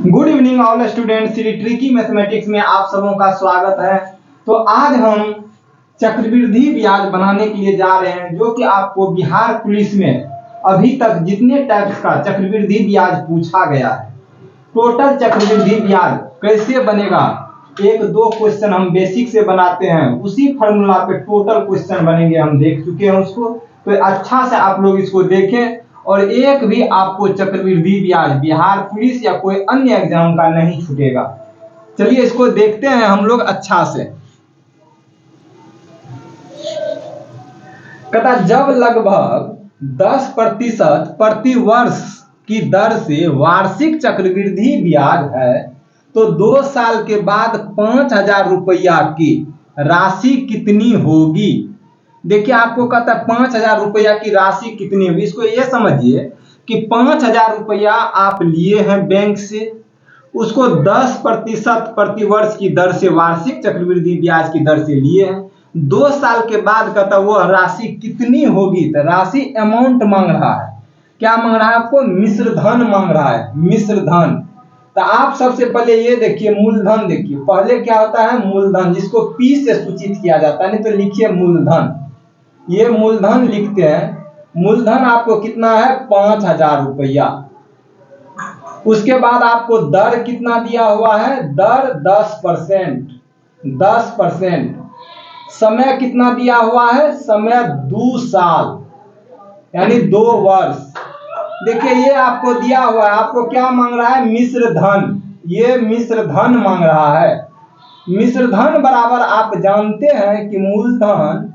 Good evening all students, Shri tricky mathematics में आप सबों का स्वागत है। तो आज हम चक्रवृद्धि ब्याज बनाने के लिए जा रहे हैं, जो कि आपको बिहार पुलिस में अभी तक जितने टाइप्स का चक्रवृद्धि ब्याज पूछा गया है, टोटल चक्रवृद्धि ब्याज कैसे बनेगा, एक दो क्वेश्चन हम बेसिक से बनाते हैं, उसी फॉर्मूला पे टोटल क्वेश्चन बनेंगे, हम देख चुके हैं उसको। तो अच्छा से आप लोग इसको देखें और एक भी आपको चक्रवृद्धि ब्याज बिहार पुलिस या कोई अन्य एग्जाम का नहीं छूटेगा। चलिए इसको देखते हैं हम लोग अच्छा से। कहता जब लगभग 10% प्रति वर्ष की दर से वार्षिक चक्रवृद्धि ब्याज है, तो 2 साल के बाद 5,000 रुपया की राशि कितनी होगी। देखिए आपको कहता है 5,000 रुपया की राशि कितनी होगी। इसको ये समझिए कि 5,000 रुपया आप लिए हैं बैंक से, उसको 10% प्रति वर्ष की दर से वार्षिक चक्रवृद्धि ब्याज की दर से लिए हैं। 2 साल के बाद कहता वो राशि कितनी होगी, तो राशि अमाउंट मांग रहा है। क्या मांग रहा है आपको? मिश्र धन मांग रहा है, मिश्र धन। तो आप सबसे पहले ये देखिए मूलधन। देखिए पहले क्या होता है मूलधन, जिसको P से सूचित किया जाता है, नहीं तो लिखिए मूलधन। ये मूलधन लिखते हैं। मूलधन आपको कितना है? 5,000 रुपया। उसके बाद आपको दर कितना दिया हुआ है? दर 10%। 10%। समय कितना दिया हुआ है? समय 2 साल यानी 2 वर्ष। देखिए ये आपको दिया हुआ है। आपको क्या मांग रहा है? मिश्र धन। ये मिश्र धन मांग रहा है। मिश्र धन बराबर आप जानते हैं कि मूलधन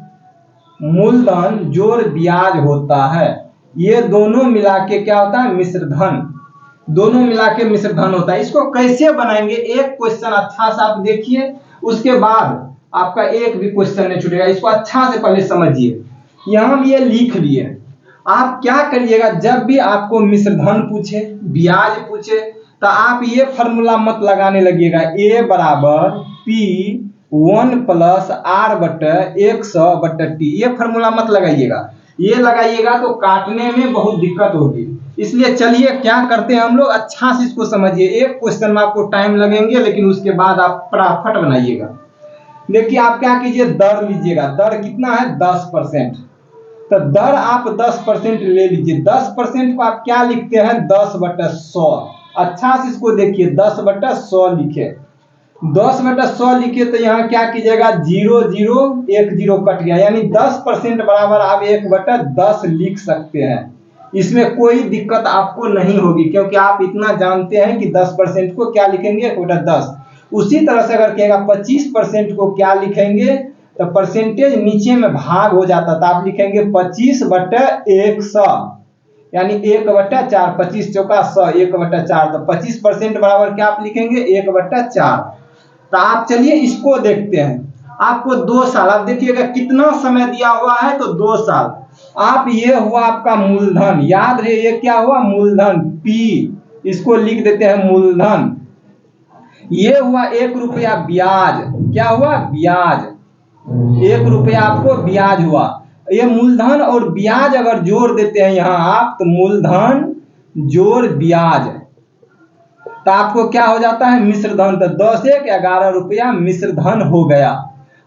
जोड़ ब्याज होता है। ये दोनों मिला के क्या होता है? मिश्र धन। दोनों मिला के मिश्र धन होता है। इसको कैसे बनाएंगे, एक क्वेश्चन अच्छा सा आप देखिए, उसके बाद आपका एक भी क्वेश्चन नहीं छूटेगा। इसको अच्छा से पहले समझिए। यहां हम ये लिख लिए। आप क्या करिएगा, जब भी आपको मिश्र धन पूछे, ब्याज पूछे, तो आप ये फॉर्मूला मत लगाने लगिएगा, A बराबर P1 प्लस R बटे 100 बटे T। ये फॉर्मूला मत लगाइएगा। ये लगाइएगा तो काटने में बहुत दिक्कत होगी। इसलिए चलिए क्या करते हैं हम लोग, अच्छा से इसको समझिए। एक क्वेश्चन में आपको टाइम लगेंगे, लेकिन उसके बाद आप फटाफट बनाइएगा। देखिए आप क्या कीजिए, दर लीजिएगा। दर कितना है? 10%। तो दर आप 10% ले लीजिए। 10% को आप क्या लिखते हैं? 10/100। अच्छा से इसको देखिए, 10/100 लिखे। 10/100 लिखे तो यहाँ क्या कीजिएगा, 0 0 1 0 कट गया, यानी 10% बराबर आप 1/10 लिख सकते हैं। इसमें कोई दिक्कत आपको नहीं होगी, क्योंकि आप इतना जानते हैं कि 10% को क्या लिखेंगे? 1/10। उसी तरह से अगर कहेगा 25% को क्या लिखेंगे, तो परसेंटेज नीचे में भाग हो जाता था, आप लिखेंगे 25/100, यानी 1/4। 25 चौका 100, 1/4। तो 25% बराबर क्या आप लिखेंगे? 1/4। तो आप चलिए इसको देखते हैं। आपको 2 साल, आप देखिएगा कितना समय दिया हुआ है, तो 2 साल। आप ये हुआ आपका मूलधन, याद रहे ये क्या हुआ? मूलधन P। इसको लिख देते हैं मूलधन। ये हुआ 1 रुपया ब्याज। क्या हुआ? ब्याज। 1 रुपया आपको ब्याज हुआ। ये मूलधन और ब्याज अगर जोड़ देते हैं यहां आप, तो मूलधन जोड़ ब्याज, तो आपको क्या हो जाता है? मिश्र धन। तो 10 1 11 रुपया मिश्र धन हो गया।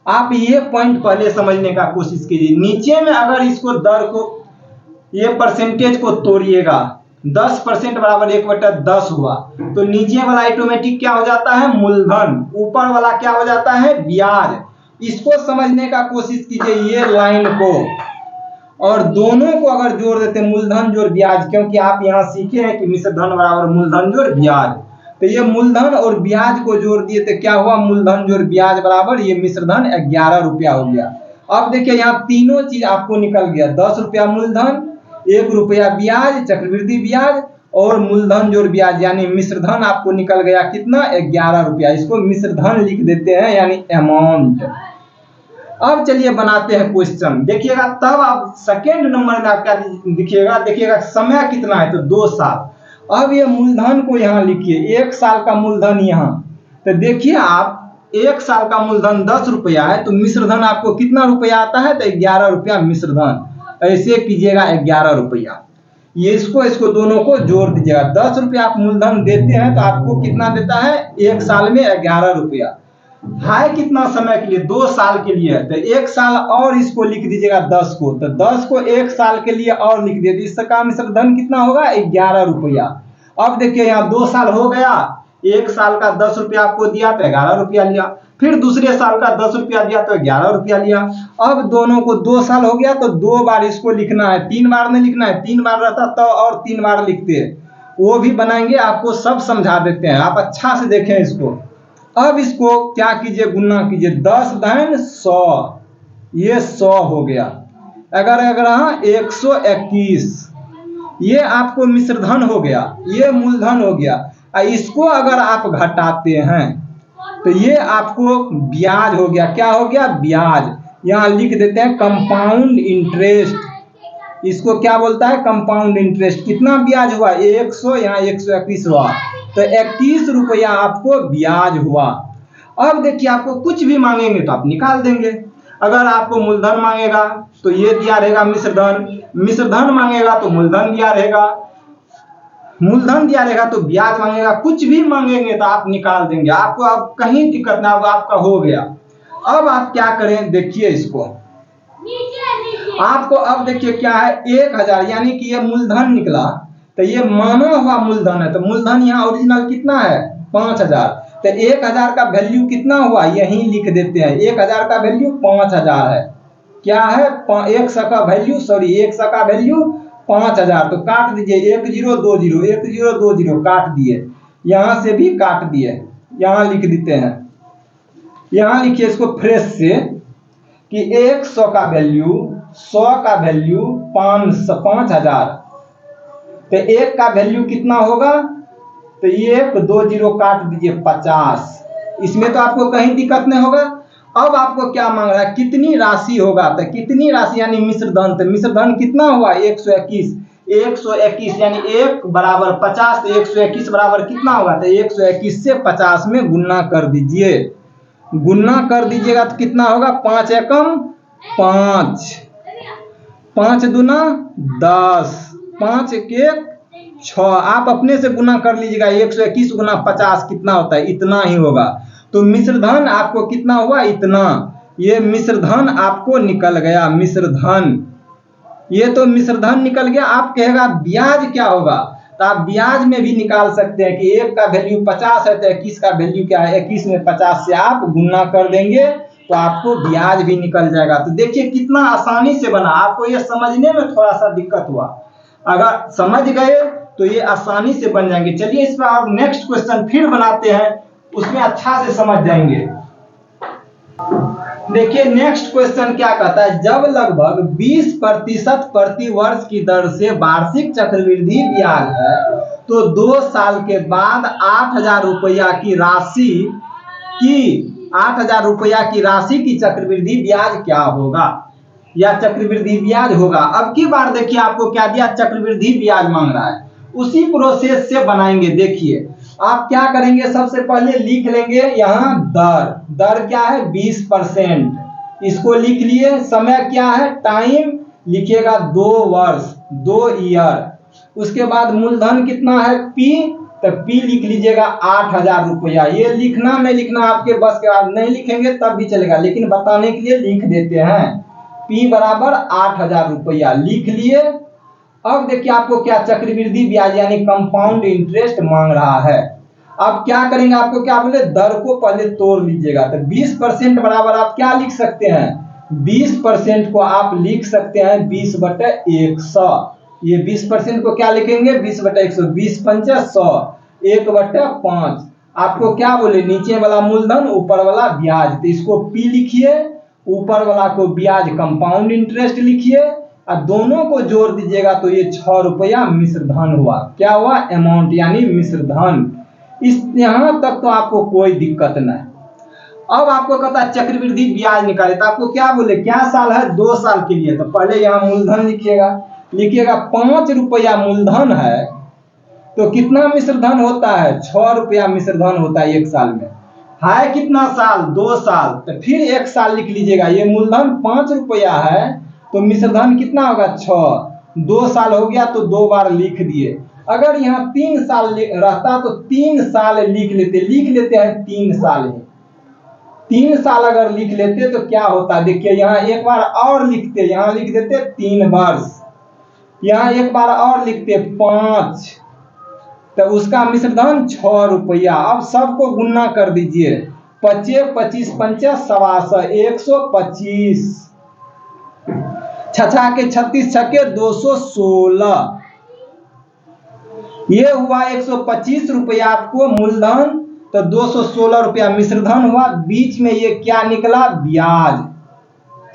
आप ये पॉइंट पहले समझने का कोशिश कीजिए। नीचे में अगर इसको दर को, ये परसेंटेज को तोड़िएगा, 10% बराबर 1/10 हुआ, तो नीचे वाला ऑटोमेटिक क्या हो जाता है? मूलधन। ऊपर वाला क्या हो जाता है? ब्याज। इसको समझने का कोशिश कीजिए, ये लाइन को, और दोनों को अगर जोड़ देते मूलधन जोड़ ब्याज, क्योंकि आप यहां सीखे हैं कि मिश्र धन बराबर मूलधन जोड़ ब्याज, तो ये मूलधन और ब्याज को जोड़ दिए तो क्या हुआ? मूलधन जोड़ ब्याज बराबर ये मिश्र धन 11 रुपया हो गया। अब देखिए यहाँ तीनों चीज आपको निकल गया, 10 रुपया मूलधन, 1 रुपया ब्याज, चक्रवृद्धि ब्याज, और मूलधन जोड़ ब्याज यानी मिश्र धन आपको निकल गया कितना? 11 रुपया। इसको मिश्र धन लिख देते हैं, यानी अमाउंट। अब चलिए बनाते हैं क्वेश्चन। देखिएगा तब आप सेकेंड नंबर में आप क्या देखिएगा, देखिएगा समय कितना है, तो 2 साल। अब ये मूलधन को यहाँ लिखिए, 1 साल का मूलधन यहाँ। तो देखिए आप 1 साल का मूलधन 10 रुपया है, तो मिश्र धन आपको कितना रुपया आता है? तो 11 रुपया मिश्र धन। ऐसे कीजिएगा 11 रुपया। ये इसको दोनों को जोड़ दीजिएगा। 10 रुपया आप मूलधन देते हैं तो आपको कितना देता है, एक साल में 11 रुपया। है कितना समय के लिए, 2 साल के लिए है, तो 1 साल और इसको लिख दीजिएगा 10 को, तो 10 को 1 साल के लिए और लिख दिए, इसका मिश्र धन कितना होगा, 11 रुपया। अब देखिए यहाँ 2 साल हो गया, 1 साल का 10 रुपया आपको दिया तो 11 रुपया लिया, फिर दूसरे साल का 10 रुपया दिया तो 11 रुपया लिया। अब दोनों को 2 साल हो गया तो 2 बार इसको लिखना है, 3 बार नहीं लिखना है, 3 बार रहता तो और 3 बार लिखते हैं, वो भी बनाएंगे, आपको सब समझा देते हैं, आप अच्छा से देखें इसको। अब इसको क्या कीजिए, गुना कीजिए, 10 धन 100, ये 100 हो गया, अगर 121, ये आपको मिश्रधन हो गया, ये मूलधन हो गया। इसको अगर आप घटाते हैं तो ये आपको ब्याज हो गया, क्या हो गया, ब्याज। यहाँ लिख देते हैं कंपाउंड इंटरेस्ट, इसको क्या बोलता है, कंपाउंड इंटरेस्ट। कितना ब्याज हुआ, 100, यहाँ 121 हुआ, तो 21 रुपया आपको ब्याज हुआ। अब देखिए आपको कुछ भी मांगेंगे तो आप निकाल देंगे। अगर आपको मूलधन मांगेगा तो ये दिया रहेगा मिश्रधन, मिश्रधन मांगेगा तो मूलधन दिया रहेगा, मूलधन दिया रहेगा तो ब्याज मांगेगा, कुछ भी मांगेंगे तो आप निकाल देंगे, आपको अब कहीं दिक्कत ना होगा, आपका हो गया। अब आप क्या करें, देखिए इसको आपको, अब देखिए क्या है, 1000 यानी कि ये मूलधन निकला, तो ये माना हुआ मूलधन है, तो मूलधन यहाँ ओरिजिनल कितना है, 5000, तो 1000 का वैल्यू कितना हुआ, यहीं लिख देते हैं, 1000 का वैल्यू 5000 है, क्या है, 100 का वैल्यू, 100 का वैल्यू 5000, तो काट दीजिए, 1020, 1020 काट दिए, यहां से भी काट दिए, यहां लिख देते हैं, यहां लिखिए इसको फ्रेश से कि 100 का वैल्यू, 100 का वैल्यू 5000, तो 1 का वैल्यू कितना होगा, तो 120 काट दीजिए 50, इसमें तो आपको कहीं दिक्कत नहीं होगा। अब आपको क्या मांग रहा है, कितनी राशि होगा, तो कितनी राशि यानी मिश्रधन, तो मिश्रधन कितना हुआ, 121, 121 यानी 1 बराबर 50, तो 121 बराबर कितना होगा, तो 121 से 50 में गुना कर दीजिए, गुना कर दीजिएगा तो कितना होगा, 5 एकम 5, 5 दूना 10, 5 1 6, आप अपने से गुना कर लीजिएगा, 121 गुना 50 कितना होता है, इतना ही होगा। तो मिश्रधन आपको कितना हुआ, इतना, ये मिश्रधन आपको निकल गया, मिश्रधन, ये तो मिश्रधन निकल गया। आप कहेगा ब्याज क्या होगा, तो आप ब्याज में भी निकाल सकते हैं कि 1 का वैल्यू 50 है तो 21 का वैल्यू क्या है, 21 में 50 से आप गुना कर देंगे तो आपको ब्याज भी निकल जाएगा। तो देखिए कितना आसानी से बना, आपको ये समझने में थोड़ा सा दिक्कत हुआ, अगर समझ गए तो ये आसानी से बन जाएंगे। चलिए इस पर आप नेक्स्ट क्वेश्चन फिर बनाते हैं, उसमें अच्छा से समझ जाएंगे। देखिए नेक्स्ट क्वेश्चन क्या कहता है, जब लगभग 20% प्रति वर्ष की दर से वार्षिक चक्रवृद्धि ब्याज है तो 2 साल के बाद 8000 रुपया की राशि की 8000 रुपया की राशि की चक्रवृद्धि ब्याज क्या होगा, या चक्रवृद्धि ब्याज होगा। अब की बार देखिए आपको क्या दिया, चक्रवृद्धि ब्याज मांग रहा है, उसी प्रोसेस से बनाएंगे। देखिए आप क्या करेंगे, सबसे पहले लिख लेंगे यहाँ दर, दर क्या है 20%, इसको लिख लिए। समय क्या है, टाइम लिखिएगा 2 वर्ष, 2 ईयर। उसके बाद मूलधन कितना है P, तो P लिख लीजिएगा 8000 रुपया। ये लिखना नहीं लिखना आपके बस के बाद, नहीं लिखेंगे तब भी चलेगा, लेकिन बताने के लिए लिख देते हैं, P बराबर 8000 रुपया लिख लिए। अब देखिए आपको क्या चक्रवृद्धि ब्याज यानी कंपाउंड इंटरेस्ट मांग रहा है। अब क्या करेंगे, आपको क्या बोले, दर को पहले तोड़ लीजिएगा, तो 20% बराबर आप क्या लिख सकते हैं, 20% को आप लिख सकते हैं 20/100, ये 20% को क्या लिखेंगे, 20/100, 20 पंचे 100, 1/5। आपको क्या बोले, नीचे वाला मूलधन ऊपर वाला ब्याज, तो इसको P लिखिए, ऊपर वाला को ब्याज कंपाउंड इंटरेस्ट लिखिए, और दोनों को जोड़ दीजिएगा तो ये 6 रुपया मिश्रधन हुआ। क्या हुआ, अमाउंट यानी मिश्रधन। इस यहां तक तो आपको कोई दिक्कत नहीं। अब आपको कहता है चक्रवृद्धि ब्याज निकाले, तो आपको क्या बोले, क्या साल है, 2 साल के लिए, तो पहले यहाँ मूलधन लिखिएगा, लिखिएगा 5 रुपया मूलधन है तो कितना मिश्रधन होता है, 6 रुपया मिश्रधन होता है 1 साल में। है कितना साल, 2 साल, तो फिर 1 साल लिख लीजिएगा। ये मूलधन 5 रुपया है तो मिश्रधन कितना होगा, 6, 2 साल हो गया तो 2 बार लिख दिए। अगर यहाँ 3 साल रहता तो 3 साल लिख लेते हैं 3 साल है। 3 साल अगर लिख लेते तो क्या होता, देखिए यहाँ एक बार और लिखते, यहाँ लिख देते 3 वर्ष, यहाँ एक बार और लिखते 5, तो उसका मिश्र धन 6 रुपया। अब सबको गुना कर दीजिए, 25 25 पंचा 125, 125, छछा के 36 छके 216, ये हुआ 125 रुपया आपको मूलधन, तो 216 रुपया मिश्र धन हुआ। बीच में ये क्या निकला, ब्याज,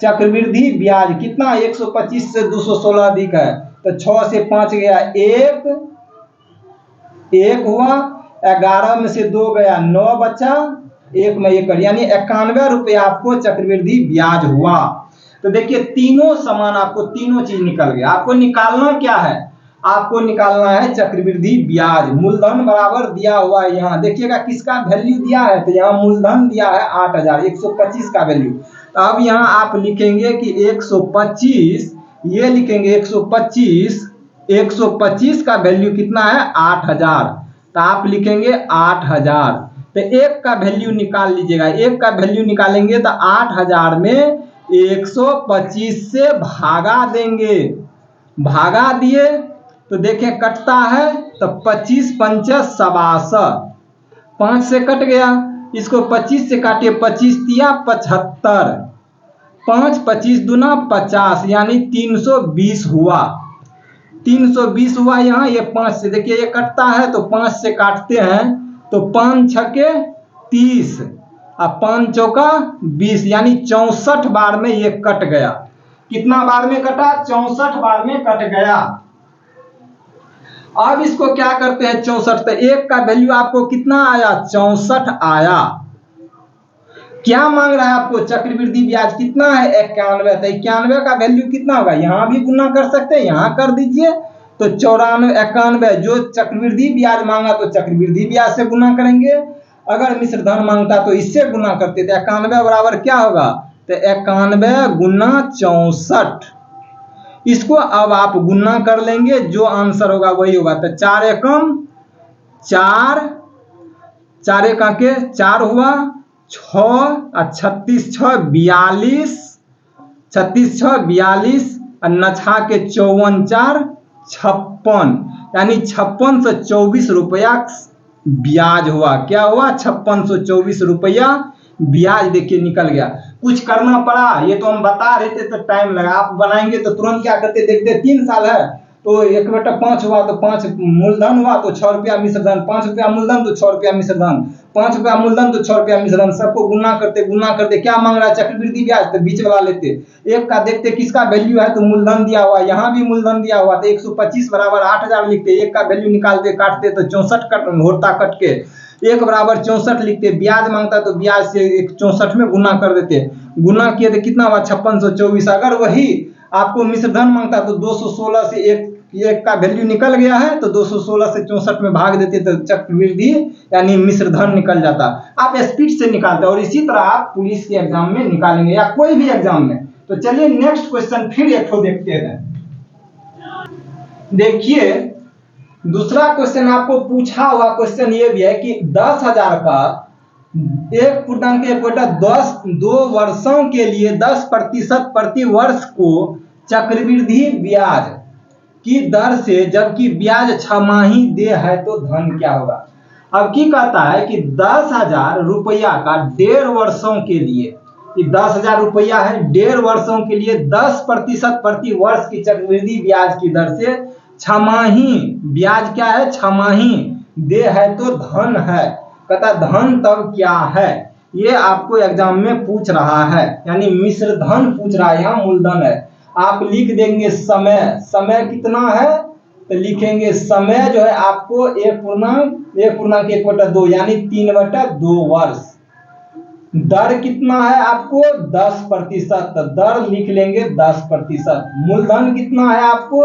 चक्रवृद्धि ब्याज कितना, 125 से 216 अधिक है तो 6 से 5 गया 1 हुआ, 11 में से 2 गया 9 बचा, 1 में 1 यानी 91 रुपया आपको चक्रवृद्धि ब्याज हुआ। तो देखिए तीनों समान, आपको तीनों चीज निकल गया। आपको निकालना क्या है, आपको निकालना है चक्रवृद्धि ब्याज। मूलधन बराबर दिया हुआ है, यहाँ देखिएगा किसका वैल्यू दिया है, तो यहाँ मूलधन दिया है 8000, 125 का वैल्यू। तो अब यहाँ आप लिखेंगे कि 125, ये लिखेंगे 125 का वैल्यू कितना है 8000, तो आप लिखेंगे 8000। तो 1 का वैल्यू निकाल लीजिएगा, 1 का वैल्यू निकालेंगे तो 8000 में 125 से भागा देंगे, भागा दिए तो देखें कटता है, तो 25 पंचा 67, 5 से कट गया, इसको 25 से काटिए, 25 तिया 75, 5 25 दूना 50 यानी 320 हुआ, 320 हुआ। यहाँ ये 5 से देखिए ये कटता है तो 5 से काटते हैं तो 5 छके 30 और 5 चौका 20 यानी 64 बार में ये कट गया। कितना बार में कटा, 64 बार में कट गया। अब इसको क्या करते हैं 64, तो 1 का वैल्यू आपको कितना आया 64 आया। क्या मांग रहा है आपको, चक्रवृद्धि ब्याज कितना है 91, तो 91 का वैल्यू कितना होगा, यहाँ भी गुना कर सकते हैं, यहाँ कर दीजिए तो 94 91, जो चक्रवृद्धि ब्याज मांगा तो चक्रवृद्धि ब्याज से गुना करेंगे, अगर मिश्र धन मांगता तो इससे गुना करते थे। 91 बराबर क्या होगा, तो 91 गुना 64, इसको अब आप गुना कर लेंगे, जो आंसर होगा वही होगा। तो 4 एकम 4, 4 एका के 4 हुआ, 6 और 36 6 42, 36 6 42 और नछा के 54 4 56, यानी 5624 रुपया ब्याज हुआ। क्या हुआ, 5624 रुपया ब्याज देखिए निकल गया। कुछ करना पड़ा, ये तो हम बता रहे थे तो टाइम लगा, आप बनाएंगे तो तुरंत क्या करते, देखते 3 साल है तो 1/5 हुआ तो 5 मूलधन हुआ तो 6 रुपया मिश्र धन, 5 रुपया मूलधन तो 6 रुपया मिश्र धन, 5 रुपया मूलधन तो 6 रुपया मिश्र धन, सबको गुना करते क्या मांग रहा है चक्रवृद्धि ब्याज, तो बीच वाला लेते, 1 का देखते किसका वैल्यू है तो मूलधन दिया हुआ, यहाँ भी मूलधन दिया हुआ तो 125 बराबर 8000 लिखते, 1 का वैल्यू निकालते काटते तो 64 कट होता, कट के 1 बराबर 64 लिखते, ब्याज मांगता तो ब्याज से 64 में गुना कर देते, गुना किए तो कितना हुआ 5624। अगर वही आपको मिश्र धन मांगता तो 216 से 1 का वैल्यू निकल गया है तो 216 से 64 में भाग देते तो चक्रवृद्धि यानी मिश्र धन निकल जाता। आप स्पीड से निकालते और इसी तरह आप पुलिस के एग्जाम में निकालेंगे या कोई भी एग्जाम में। तो चलिए नेक्स्ट क्वेश्चन फिर एक ठो देखते हैं। देखिए दूसरा क्वेश्चन आपको पूछा हुआ क्वेश्चन ये भी है कि 10,000 का 1.1 2 वर्षों के लिए 10% प्रति वर्ष को चक्रवृद्धि ब्याज की दर से, जबकि ब्याज 6माही दे है तो धन क्या होगा। अब की कहता है कि 10,000 रुपया का 1.5 वर्षों के लिए, 10,000 रुपया है 1.5 वर्षों के लिए 10% प्रति वर्ष की चक्रवृद्धि ब्याज की दर से 6माही ब्याज क्या है 6माही दे है तो धन है। कहता धन तब क्या है, ये आपको एग्जाम में पूछ रहा है, यानी मिश्र धन पूछ रहा है, यहाँ मूलधन है। आप लिख देंगे समय, समय कितना है तो लिखेंगे समय जो है आपको 1.1/2 यानी 3/2 वर्ष। दर कितना है आपको 10%, तो दर लिख लेंगे 10%। मूलधन कितना है आपको,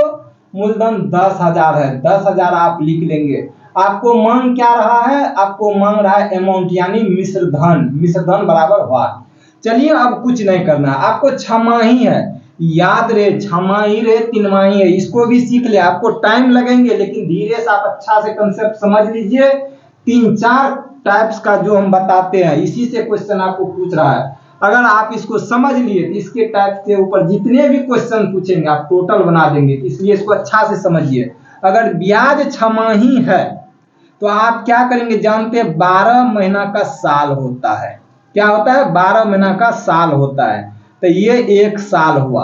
मूलधन 10,000 है, 10,000 आप लिख लेंगे। आपको मांग क्या रहा है, आपको मांग रहा है अमाउंट यानी मिश्र धन, मिश्र धन बराबर हुआ। चलिए अब कुछ नहीं करना है, आपको 6माही है याद रहे, छमाही रहे, तिमाही है, इसको भी सीख ले। आपको टाइम लगेंगे लेकिन धीरे से आप अच्छा से कंसेप्ट समझ लीजिए। 3-4 टाइप्स का जो हम बताते हैं, इसी से क्वेश्चन आपको पूछ रहा है। अगर आप इसको समझ लिए तो इसके टाइप से ऊपर जितने भी क्वेश्चन पूछेंगे आप टोटल बना देंगे। इसलिए इसको अच्छा से समझिए। अगर ब्याज छमाही है तो आप क्या करेंगे जानते हैं, 12 महीना का साल होता है। क्या होता है? 12 महीना का साल होता है। तो ये 1 साल हुआ,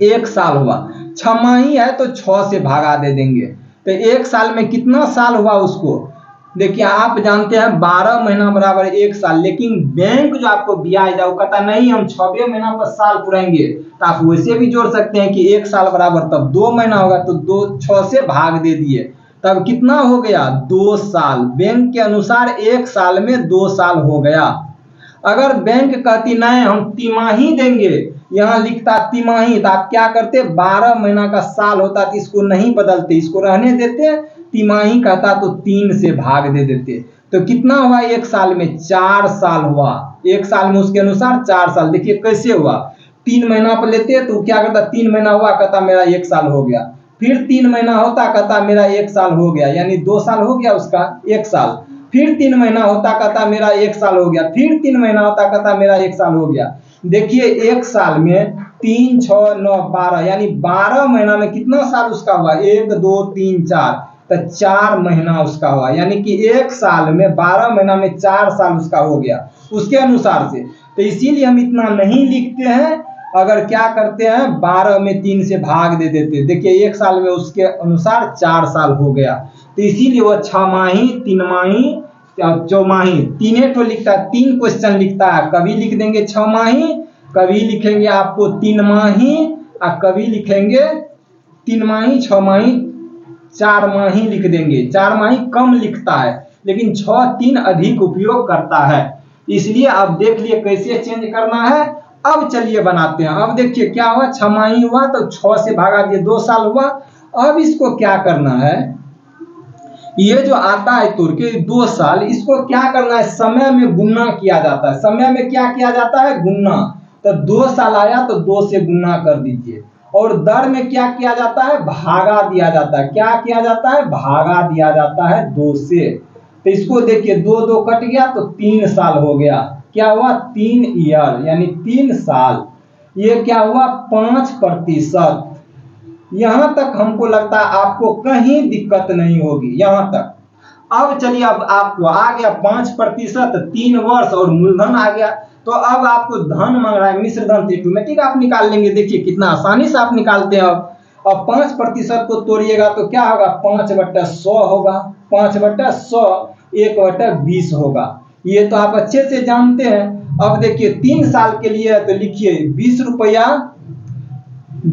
1 साल हुआ। छमाही है तो 6 से भागा दे देंगे। तो 1 साल में कितना साल हुआ उसको देखिए। आप जानते हैं 12 महीना बराबर 1 साल, लेकिन बैंक जो आपको ब्याज है वो कहता नहीं हम 6वें महीना पर साल पुराएंगे। तो आप वैसे भी जोड़ सकते हैं कि 1 साल बराबर तब 2 महीना होगा, तो 6 से भाग दे दिए, तब कितना हो गया? 2 साल। बैंक के अनुसार 1 साल में 2 साल हो गया। अगर बैंक कहती नहीं हम तिमाही देंगे, यहाँ लिखता तिमाही, तो आप क्या करते? 12 महीना का साल होता तो इसको नहीं बदलते, इसको रहने देते। तिमाही कहता तो 3 से भाग दे देते। तो कितना हुआ 1 साल में? 4 साल हुआ। 1 साल में उसके अनुसार 4 साल। देखिए कैसे हुआ। 3 महीना पर लेते तो क्या करता? 3 महीना हुआ, कहता मेरा 1 साल हो गया। फिर 3 महीना होता, कहता मेरा 1 साल हो गया, यानी 2 साल हो गया उसका 1 साल। फिर 3 महीना होता, कहता मेरा 1 साल हो गया। फिर 3 महीना होता, कहता मेरा 1 साल हो गया। देखिए 1 साल में 3, 6, 9, 12, यानी 12 महीना में कितना साल उसका हुआ? 1, 2, 3, 4, तो 4 महीना उसका हुआ। यानी कि 1 साल में 12 महीना में 4 साल उसका हो गया उसके अनुसार से। तो इसीलिए हम इतना नहीं लिखते हैं। अगर क्या करते हैं 12 में 3 से भाग दे देते। देखिए 1 साल में उसके अनुसार 4 साल हो गया। तो इसीलिए वो छमाही, तिमाही, चौमाही तीनों तो लिखता है। 3 क्वेश्चन लिखता है। कभी लिख देंगे छमाही, कभी लिखेंगे आपको तिमाही, और कभी लिखेंगे तिमाही, छमाही, 4 माही लिख देंगे। 4 माही कम लिखता है लेकिन 6-3 अधिक उपयोग करता है। इसलिए अब देख लिए कैसे चेंज करना है। अब चलिए बनाते हैं। अब देखिए क्या हुआ, छमाही हुआ तो 6 से भागा दिए, 2 साल हुआ। अब इसको क्या करना है, ये जो आता है तुर के 2 साल, इसको क्या करना है, समय में गुना किया जाता है। समय में क्या किया जाता है? गुना। तो 2 साल आया तो 2 से गुना कर दीजिए। और दर में क्या किया जाता है? भागा दिया जाता है। क्या किया जाता है? भागा दिया जाता है 2 से। तो इसको देखिए 2 2 कट गया तो 3 साल हो गया। क्या हुआ? 3 ईयर, यानी 3 साल। ये क्या हुआ? 5%। यहां तक हमको लगता है आपको कहीं दिक्कत नहीं होगी यहां तक। अब चलिए, अब आपको आ गया 5%, 3 वर्ष और मूलधन आ गया। तो अब आपको धन मांग रहा है, मिश्र धन ऑटोमेटिक आप निकाल लेंगे। देखिए कितना आसानी से आप निकालते हैं। अब 5% को तोड़िएगा तो क्या होगा? 5/100 होगा। 5/100 1/20 होगा। ये तो आप अच्छे से जानते हैं। अब देखिए 3 साल के लिए है तो लिखिए 20 रुपया।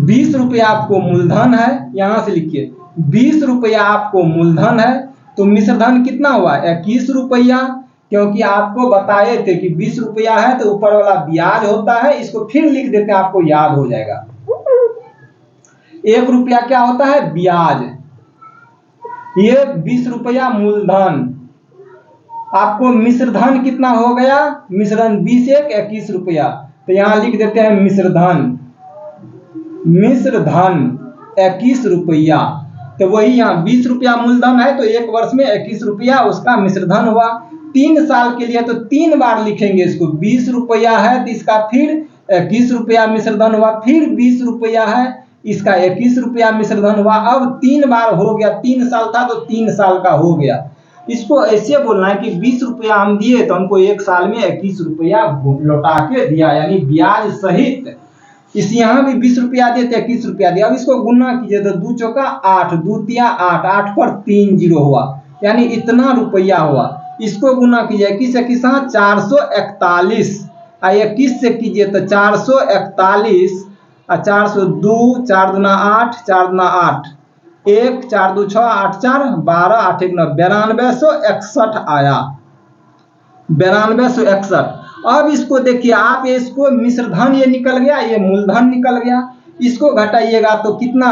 20 रुपया आपको मूलधन है, यहां से लिखिए 20 रुपया आपको मूलधन है। तो मिश्र धन कितना हुआ? 21 रुपया। क्योंकि आपको बताए थे कि 20 रुपया है तो ऊपर वाला ब्याज होता है। इसको फिर लिख देते हैं, आपको याद हो जाएगा। 1 रुपया क्या होता है? ब्याज। ये 20 रुपया मूलधन। आपको मिश्र धन कितना हो गया? मिश्र धन 20 1 21 रुपया। तो यहां लिख देते हैं मिश्र धन। मिश्र धन 21 रुपया। तो वही यहाँ 20 रुपया मूलधन है तो 1 वर्ष में 21 रुपया उसका मिश्र धन हुआ। 3 साल के लिए तो 3 बार लिखेंगे इसको। 20 रुपया है तो इसका फिर 21 रुपया मिश्र धन हुआ। फिर 20 रुपया है, इसका 21 रुपया मिश्र धन हुआ। अब 3 बार हो गया। 3 साल था तो 3 साल का हो गया। इसको ऐसे बोलना है कि 20 रुपया हम दिए तो हमको 1 साल में 21 रुपया लौटा के दिया, यानी ब्याज सहित। इस यहाँ भी 20 रुपया दिए थे, 21 रुपया दिया। अब इसको गुना कीजिए तो 2 चौका 8, 2 तिया 8, 8 पर 3 जीरो हुआ, यानी इतना रुपया हुआ। इसको गुना कीजिए 21 21 441, 21 से कीजिए तो 441, 402, 4 दूना 8, 4 दूना 8, 1 4 2 6 8 4 12 8 1 9, 9261 आया। 9261। अब इसको देखिए आप, इसको मिश्र धन ये निकल गया, ये मूलधन निकल गया। इसको घटाइएगा तो कितना?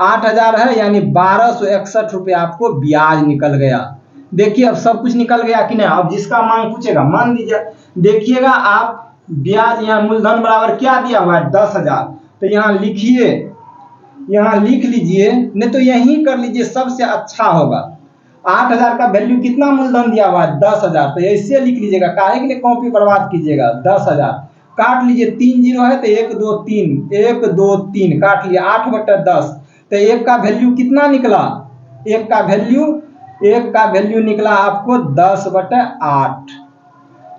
8000 है, यानी 1261 रुपया आपको ब्याज निकल गया। देखिए अब सब कुछ निकल गया कि नहीं। अब जिसका मांग पूछेगा, मान लीजिए देखिएगा आप, ब्याज यहाँ मूलधन बराबर क्या दिया हुआ है? 10,000। तो यहाँ लिखिए, यहाँ लिख लीजिए, नहीं तो यहीं कर लीजिए, सबसे अच्छा होगा। 8,000 का वैल्यू कितना मूलधन दिया हुआ है? 10,000। तो ऐसे लिख लीजिएगा, काहे के लिए कॉपी बर्बाद कीजिएगा। 10,000 काट लीजिए, 3 जीरो है तो 1 2 3, 1 2 3 काट लिया, 8/10। तो एक का वैल्यू कितना निकला? एक का वैल्यू निकला आपको 10/8।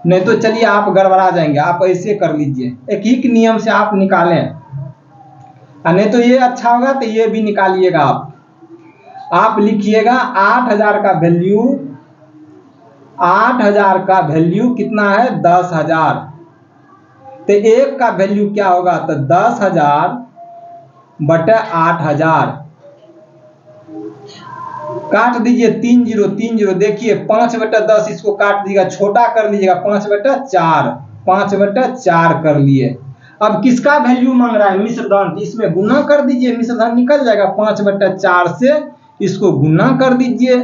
नहीं तो चलिए आप गड़बड़ा जाएंगे, आप ऐसे कर लीजिए, एक ही नियम से आप निकालें। नहीं तो ये अच्छा होगा तो ये भी निकालिएगा आप लिखिएगा 8,000 का वैल्यू, 8,000 का वैल्यू कितना है? 10,000। तो एक का वैल्यू क्या होगा? तो 10,000/8,000 काट दीजिए, 3 जीरो 3 जीरो। देखिए 5/10 इसको काट दीजिएगा, छोटा कर लीजिएगा, 5/4, 5/4 कर लिए। अब किसका वैल्यू मांग रहा है? मिश्रधन। इसमें गुना कर दीजिए, मिश्रधन निकल जाएगा। 5/4 से इसको गुना कर दीजिए।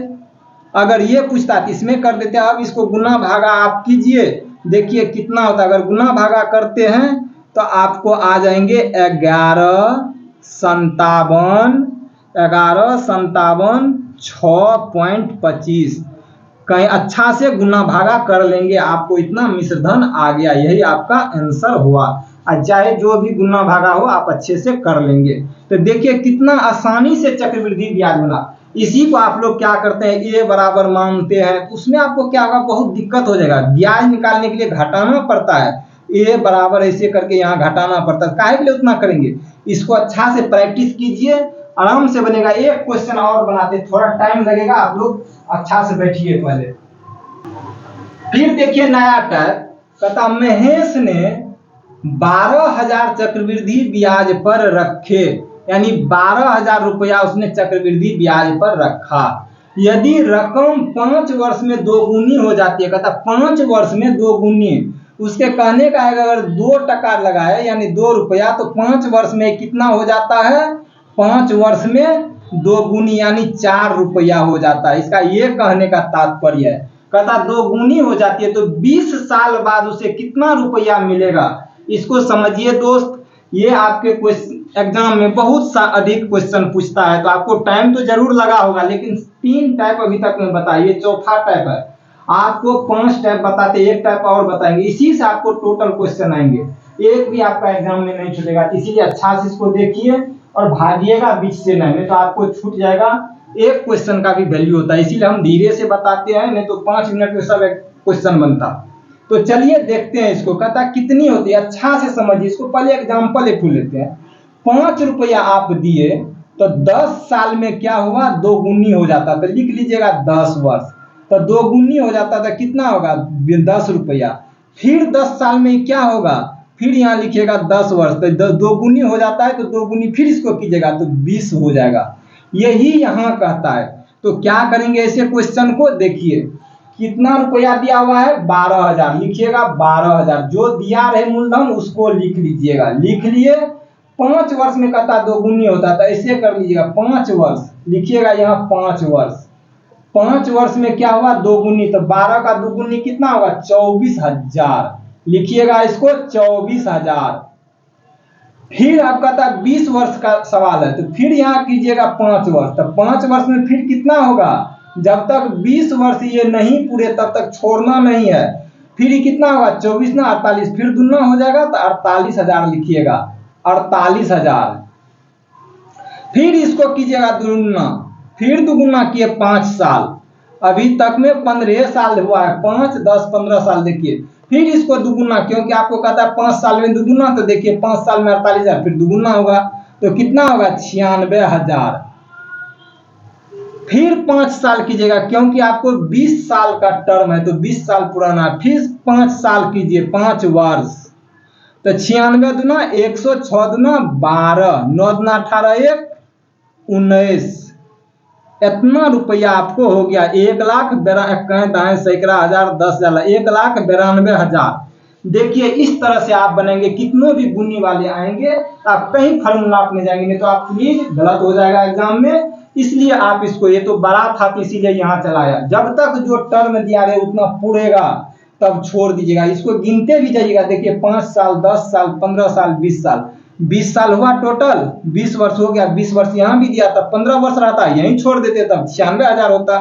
अगर ये पूछता तो इसमें कर देते। अब इसको गुना भागा आप कीजिए, देखिए कितना होता है। अगर गुना भागा करते हैं तो आपको आ जाएंगे 1157 6.25। कहीं अच्छा से गुना भागा कर लेंगे, आपको इतना मिश्रधन आ गया। यही आपका आंसर हुआ। चाहे जो भी गुना भागा हो आप अच्छे से कर लेंगे। तो देखिए कितना आसानी से चक्रवृद्धि ब्याज बना। इसी को आप लोग क्या करते हैं, ए बराबर मानते हैं, उसमें आपको क्या होगा, बहुत दिक्कत हो जाएगा। ब्याज निकालने के लिए घटाना पड़ता है, ए बराबर ऐसे करके यहाँ घटाना पड़ता है। काहे के लिए उतना करेंगे? इसको अच्छा से प्रैक्टिस कीजिए, आराम से बनेगा। एक क्वेश्चन और बनाते, थोड़ा टाइम लगेगा, आप लोग अच्छा से बैठिए पहले। फिर देखिए नया टाइप, कहता महेश ने 12,000 चक्रवृद्धि ब्याज पर रखे, यानी 12,000 रुपया उसने चक्रवृद्धि ब्याज पर रखा। यदि रकम 5 वर्ष में 2 गुनी हो जाती है, कहता 5 वर्ष में 2 गुनी। उसके कहने का है अगर 2% लगाए यानी 2 रुपया, तो 5 वर्ष में कितना हो जाता है? 5 वर्ष में 2 गुनी यानी 4 रुपया हो जाता है। इसका ये कहने का तात्पर्य है, कहता 2 गुनी हो जाती है तो 20 साल बाद उसे कितना रुपया मिलेगा। इसको समझिए दोस्त, ये आपके एग्जाम में बहुत सा अधिक क्वेश्चन पूछता है। तो आपको टाइम तो जरूर लगा होगा, लेकिन 3 टाइप अभी तक में बताइए, चौथा टाइप है। आपको 5 टाइप बताते, एक टाइप और बताएंगे, इसी से आपको टोटल क्वेश्चन आएंगे। एक भी आपका एग्जाम में नहीं छूटेगा। इसीलिए अच्छा से इसको देखिए और भागिएगा बीच से नहीं तो आपको छूट जाएगा। एक क्वेश्चन का भी वैल्यू होता है, इसीलिए हम धीरे से बताते हैं, नहीं तो 5 मिनट में सब एक क्वेश्चन बनता। तो चलिए देखते हैं इसको। कहता कितनी होती है, अच्छा से समझिए इसको। पहले एग्जाम्पल एक लेते हैं। 5 रुपया आप दिए तो 10 साल में क्या हुआ? 2 गुनी हो जाता। तो लिख लीजिएगा 10 वर्ष। तो 2 गुनी हो जाता था, कितना होगा? 10 रुपया। फिर 10 साल में क्या होगा? फिर यहाँ लिखिएगा 10 वर्ष। तो 2 गुनी हो जाता है तो 2 गुनी फिर इसको कीजिएगा तो 20 हो जाएगा। यही यहाँ कहता है। तो क्या करेंगे ऐसे क्वेश्चन को? देखिए कितना रुपया दिया हुआ है? 12,000। लिखिएगा 12,000। जो दिया रहे मूलधन उसको लिख लीजिएगा। लिख लिए। 5 वर्ष में कहता 2 गुनी होता, तो ऐसे कर लीजिएगा 5 वर्ष। लिखिएगा यहाँ 5 वर्ष। 5 वर्ष में क्या हुआ? 2 गुनी। तो 12 का 2 गुनी कितना होगा? 24,000। लिखिएगा इसको 24,000। फिर आप कहता 20 वर्ष का सवाल है, तो फिर यहाँ कीजिएगा 5 वर्ष। तो 5 वर्ष में फिर कितना होगा? जब तक 20 वर्ष ये नहीं पूरे तब तक छोड़ना नहीं है। फिर ये कितना होगा? 24 ना 48, फिर दुना हो जाएगा तो 48,000 लिखिएगा। 48,000। फिर इसको कीजिएगा दुगुना, फिर दुगुना किए 5 साल। अभी तक में 15 साल हुआ है। 5 10 15 साल। देखिए फिर इसको दुगुना, क्योंकि आपको कहता है 5 साल में दुगुना। तो देखिए 5 साल में 48,000, फिर दुगुना होगा तो कितना होगा? 96,000। फिर 5 साल कीजिएगा, क्योंकि आपको 20 साल का टर्म है तो 20 साल पुराना। फिर 5 साल कीजिए, 5 वर्ष। तो 96 दुना 106 दुना 12, 9 दुना 18, 1 19। इतना रुपया आपको हो गया। 1,91,10,000। देखिए इस तरह से आप बनेंगे। कितनों भी गुनी वाले आएंगे आप कहीं फार्मूला अपने जाएंगे, नहीं तो आप प्लीज गलत हो जाएगा एग्जाम में। इसलिए आप इसको, ये तो बड़ा था तो इसीलिए यहाँ चलाया। जब तक जो टर्म दिया रहे उतना पूरेगा तब छोड़ दीजिएगा। इसको गिनते भी जाइएगा। देखिए 5 साल 10 साल 15 साल 20 साल। 20 साल हुआ टोटल, 20 वर्ष हो गया, 20 वर्ष यहाँ भी दिया था, 15 वर्ष रहता, यहीं छोड़ देते तब 96,000 होता।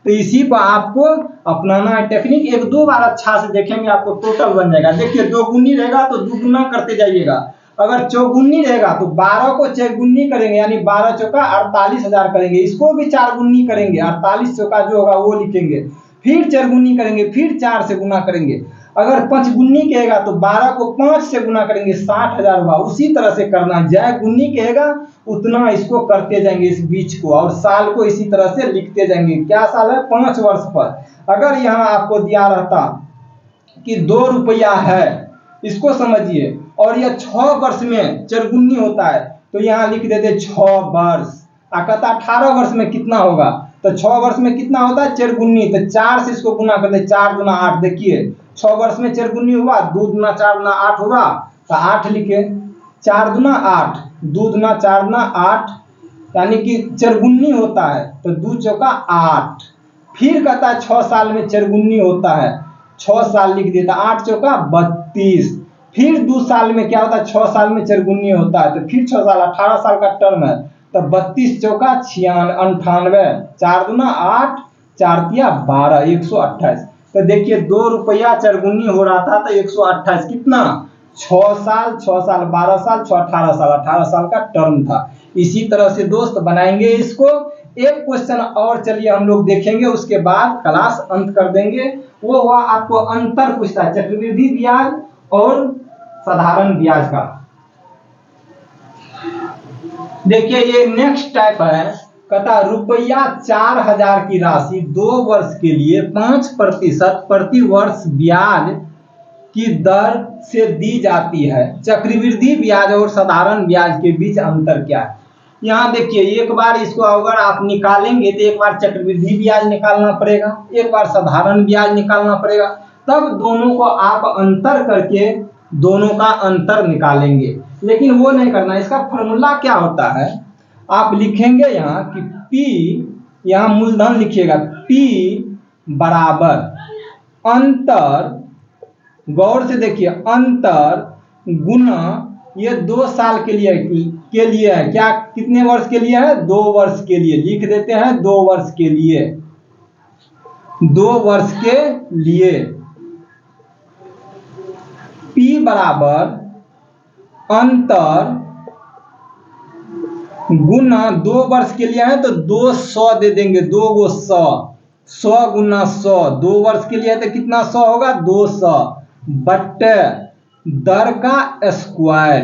तो इसी को आपको अपनाना है टेक्निक, एक दो बार अच्छा से देखेंगे आपको टोटल बन जाएगा। देखिए दोगुनी रहेगा तो दुगुना करते जाइएगा, अगर चौगुनी रहेगा तो 12 को चौगुनी करेंगे यानी 12 चौका 48,000 करेंगे, इसको भी 4 गुनी करेंगे, 48 चौका जो होगा वो लिखेंगे, फिर 4 गुनी करेंगे, फिर 4 से गुना करेंगे। अगर 5 गुनी कहेगा तो 12 को 5 से गुना करेंगे, 60,000 हुआ। उसी तरह से करना, जय गुनी कहेगा उतना इसको करते जाएंगे इस बीच को, और साल को इसी तरह से लिखते जाएंगे। क्या साल है? 5 वर्ष पर। अगर यहाँ आपको दिया रहता कि 2 रुपया है, इसको समझिए, और यह 6 वर्ष में चरगुनी होता है, तो यहाँ लिख देते 6 वर्ष। कहता 18 वर्ष में कितना होगा, तो 6 वर्ष में कितना होता है? चरगुनी, तो 4 से इसको गुना कर दे, 4 गुना 8। देखिए 6 वर्ष में चरगुनी हुआ, 2 गुना 4 गुना 8 होगा, तो 8 लिखे, 4 गुना 8, 2 गुना 4 गुना 8, यानी कि चरगुनी होता है, तो 2 चौका 8। फिर कहता है 6 साल में चरगुनी होता है, 6 साल लिख देता, 8 चौका 32। फिर 2 साल में क्या होता है? 6 साल में चरगुनी होता है, तो फिर 6 साल, 18 साल का टर्म है, तो 32 चौका 98, 4 गुना 8, 4 तिया 12, 128। तो देखिए 2 रुपया चरगुनी हो रहा था, तो 128 कितना? 6 साल, 6 साल 12 साल, 6 18 साल, 18 साल का टर्म था। इसी तरह से दोस्त बनाएंगे इसको। एक क्वेश्चन और चलिए हम लोग देखेंगे, उसके बाद क्लास अंत कर देंगे। वो हुआ आपको अंतर पूछता है चक्रवृद्धि ब्याज और साधारण ब्याज का। देखिए ये नेक्स्ट टाइप है, कहता रुपया 4,000 की राशि 2 वर्ष के लिए 5% प्रति वर्ष ब्याज की दर से दी जाती है। चक्रवृद्धि ब्याज और साधारण ब्याज के बीच अंतर क्या है? यहाँ देखिए, एक बार इसको अगर आप निकालेंगे तो एक बार चक्रवृद्धि ब्याज निकालना पड़ेगा, एक बार साधारण ब्याज निकालना पड़ेगा, तब दोनों को आप अंतर करके दोनों का अंतर निकालेंगे। लेकिन वो नहीं करना। इसका फॉर्मूला क्या होता है, आप लिखेंगे यहाँ कि P, यहाँ मूलधन लिखिएगा, P बराबर अंतर, गौर से देखिए, अंतर गुना ये 2 साल के लिए है। क्या कितने वर्ष के लिए है? 2 वर्ष के लिए। लिख देते हैं 2 वर्ष के लिए, 2 वर्ष के लिए। P बराबर अंतर गुना 2 वर्ष के लिए है तो 200 दे देंगे, 2 गो 100, 100 गुना 100, 2 वर्ष के लिए है तो कितना 100 होगा? 200 बट्टे दर का स्क्वायर,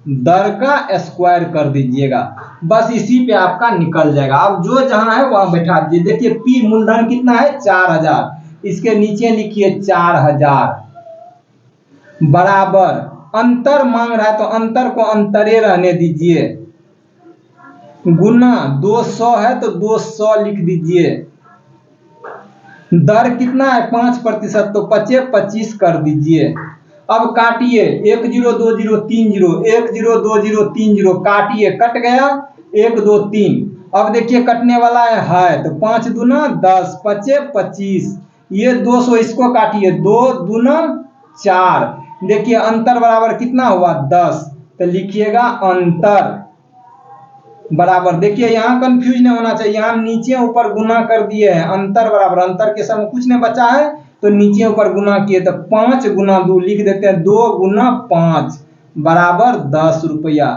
दर का स्क्वायर कर दीजिएगा। बस इसी पे आपका निकल जाएगा। अब जो जहां है वहां बैठा दीजिए। देखिए P मूलधन कितना है? 4,000, इसके नीचे लिखिए 4,000 बराबर अंतर मांग रहा है तो अंतर को अंतरे रहने दीजिए, गुना 200 है तो 200 लिख दीजिए। दर कितना है? 5%, तो 25 कर दीजिए। अब काटिए, 1 0 2 0 3 0, 1 0 2 0 3 0, काटिए, कट गया 1 2 3। अब देखिए कटने वाला है तो 5 दूना 10, 5 25, ये 200, इसको काटिए, 2 दूना 4। देखिए अंतर बराबर कितना हुआ? 10। तो लिखिएगा अंतर बराबर, देखिए यहाँ कंफ्यूज नहीं होना चाहिए, यहाँ नीचे ऊपर गुना कर दिए हैं। अंतर बराबर, अंतर के समय कुछ नहीं बचा है तो नीचे ऊपर गुना किए, तो 5 गुना 2 लिख देते हैं, 2 गुना 5 बराबर 10 रुपया।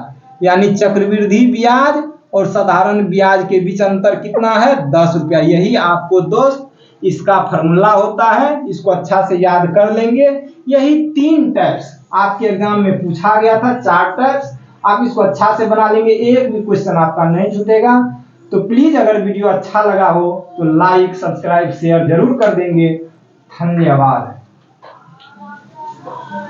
यानी चक्रवृद्धि ब्याज और साधारण ब्याज के बीच अंतर कितना है? 10 रुपया। यही आपको दोस्त इसका फॉर्मूला होता है, इसको अच्छा से याद कर लेंगे। यही 3 टाइप्स आपके एग्जाम में पूछा गया था, 4 टाइप्स। आप इसको अच्छा से बना लेंगे, एक भी क्वेश्चन आपका नहीं छूटेगा। तो प्लीज अगर वीडियो अच्छा लगा हो तो लाइक सब्सक्राइब शेयर जरूर कर देंगे। धन्यवाद।